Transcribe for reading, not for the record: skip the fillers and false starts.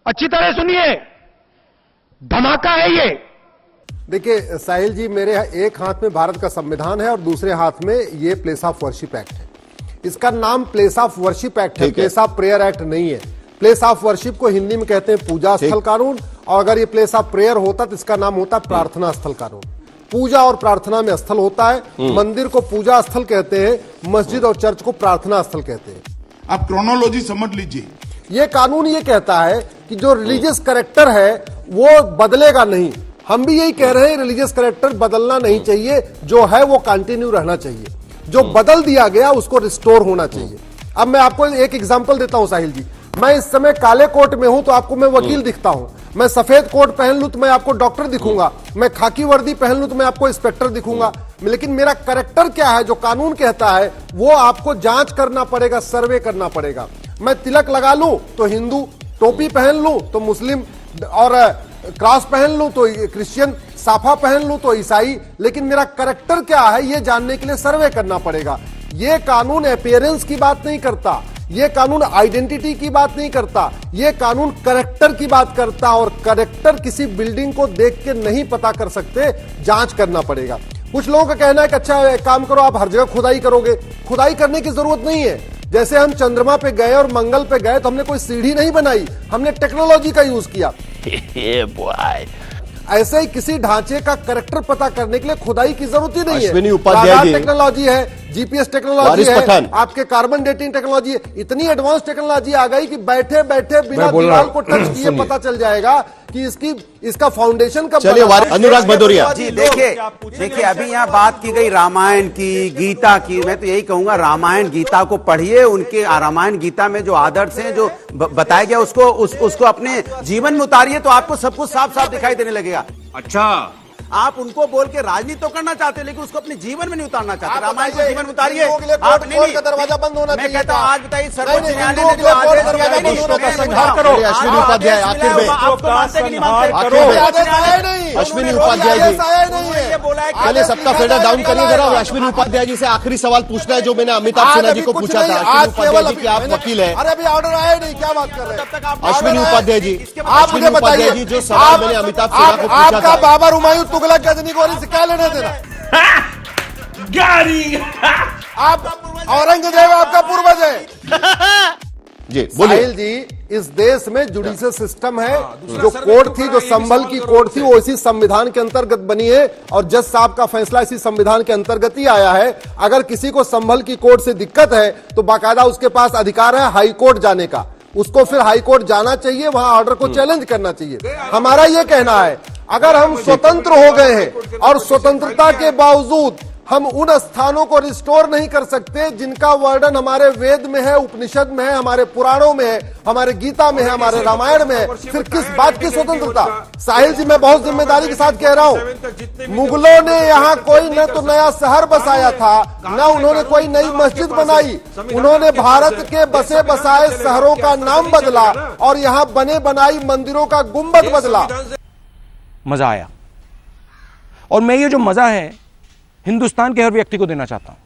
अच्छी तरह सुनिए, धमाका है ये। देखिए साहिल जी, मेरे एक हाथ में भारत का संविधान है और दूसरे हाथ में ये प्लेस ऑफ वर्शिप एक्ट है। इसका नाम प्लेस ऑफ वर्शिप एक्ट है, प्लेस ऑफ प्रेयर एक्ट नहीं है। प्लेस ऑफ वर्शिप को हिंदी में कहते हैं पूजा स्थल कानून, और अगर ये प्लेस ऑफ प्रेयर होता तो इसका नाम होता प्रार्थना स्थल कानून। पूजा और प्रार्थना में स्थल होता है, मंदिर को पूजा स्थल कहते हैं, मस्जिद और चर्च को प्रार्थना स्थल कहते हैं। आप क्रोनोलॉजी समझ लीजिए। ये कानून ये कहता है कि जो रिलीजियस कैरेक्टर है वो बदलेगा नहीं। हम भी यही कह रहे हैं, रिलीजियस कैरेक्टर बदलना नहीं चाहिए, जो है वो कंटिन्यू रहना चाहिए। जो बदल दिया गया उसको रिस्टोर होना चाहिए। अब मैं आपको एक एग्जांपल देता हूं साहिल जी। मैं इस समय काले कोट में हूं तो आपको मैं वकील दिखता हूं। मैं सफेद कोट पहन लूं तो मैं आपको डॉक्टर दिखूंगा। मैं खाकी वर्दी पहन लूं तो मैं आपको इंस्पेक्टर दिखूंगा। लेकिन मेरा कैरेक्टर क्या है, जो कानून कहता है वो आपको जांच करना पड़ेगा, सर्वे करना पड़ेगा। मैं तिलक लगा लूं तो हिंदू, टोपी पहन लूं तो मुस्लिम, और क्रॉस पहन लूं तो क्रिश्चियन, साफा पहन लूं तो ईसाई। लेकिन मेरा कैरेक्टर क्या है ये जानने के लिए सर्वे करना पड़ेगा। ये कानून अपीयरेंस की बात नहीं करता, ये कानून आइडेंटिटी की बात नहीं करता, ये कानून कैरेक्टर की बात करता। और कैरेक्टर किसी बिल्डिंग को देख के नहीं पता कर सकते, जांच करना पड़ेगा। कुछ लोगों का कहना है कि अच्छा एक काम करो, आप हर जगह खुदाई करोगे। खुदाई करने की जरूरत नहीं है। जैसे हम चंद्रमा पे गए और मंगल पे गए तो हमने कोई सीढ़ी नहीं बनाई, हमने टेक्नोलॉजी का यूज किया। ऐसे ही किसी ढांचे का कैरेक्टर पता करने के लिए खुदाई की जरूरत ही नहीं है। टेक्नोलॉजी है, जीपीएस टेक्नोलॉजी है, आपके कार्बन डेटिंग टेक्नोलॉजी है। इतनी एडवांस टेक्नोलॉजी आ गई कि बैठे बैठे बिना दीवार को टच किए पता चल जाएगा कि इसका फाउंडेशन कब। चलिए अनुराग भदौरिया जी, देखिए अभी यहाँ बात की गई रामायण की, गीता की। मैं तो यही कहूंगा रामायण गीता को पढ़िए। उनके रामायण गीता में जो आदर्श हैं, जो बताया गया, उसको अपने जीवन में उतारिए तो आपको सब कुछ साफ साफ दिखाई देने लगेगा। अच्छा, आप उनको बोल के राजनीति तो करना चाहते हैं लेकिन उसको अपने जीवन में नहीं उतारना चाहते। रामायण को जीवन में उतारिए। आप नहीं, दरवाजा बंद होना चाहिए। मैं कहता हूं आज बताइए, सर्वोच्च न्यायालय ने जो आदेश दिया है अश्विनी उपाध्याय आखिर में अश्विनी उपाध्याय जी चलिए सबका फेडर डाउन करिए जरा। अश्विनी उपाध्याय जी से आखिरी सवाल पूछना है जो मैंने अमिताभ सिन्हा जी को पूछा था। अश्विनी उपाध्याय जी की आप वकील है। अरे अभी ऑर्डर आया नहीं, क्या बात कर रहे हैं अश्विनी उपाध्याय जी? आप मुझे बताइए, जी जो सवाल मैंने अमिताभ सिन्हा को पूछा आपका था, बाबर हुमायूं तुगलक गजनी को से क्या लेना देना? आप औरंगजेब आपका पूर्वज है जी। बोलिए साहिल जी, इस देश में जुडिशियल सिस्टम है। जो कोर्ट थी, जो संभल की कोर्ट थी, वो इसी संविधान के अंतर्गत बनी है और जज साहब का फैसला इसी संविधान के अंतर्गत ही आया है। अगर किसी को संभल की कोर्ट से दिक्कत है तो बाकायदा उसके पास अधिकार है हाई कोर्ट जाने का। उसको फिर हाई कोर्ट जाना चाहिए, वहां ऑर्डर को चैलेंज करना चाहिए। हमारा यह कहना है, अगर हम स्वतंत्र हो गए हैं और स्वतंत्रता के बावजूद हम उन स्थानों को रिस्टोर नहीं कर सकते जिनका वर्णन हमारे वेद में है, उपनिषद में है, हमारे पुराणों में है, हमारे गीता में है, हमारे रामायण में है, फिर किस बात की स्वतंत्रता? साहिल जी, मैं बहुत जिम्मेदारी के साथ कह रहा हूं, मुगलों ने यहाँ कोई न तो नया शहर बसाया था, न उन्होंने कोई नई मस्जिद बनाई। उन्होंने भारत के बसे बसाए शहरों का नाम बदला और यहाँ बने बनाई मंदिरों का गुंबद बदला। मजा आया, और मैं ये जो मजा है हिंदुस्तान के हर व्यक्ति को देना चाहता हूं।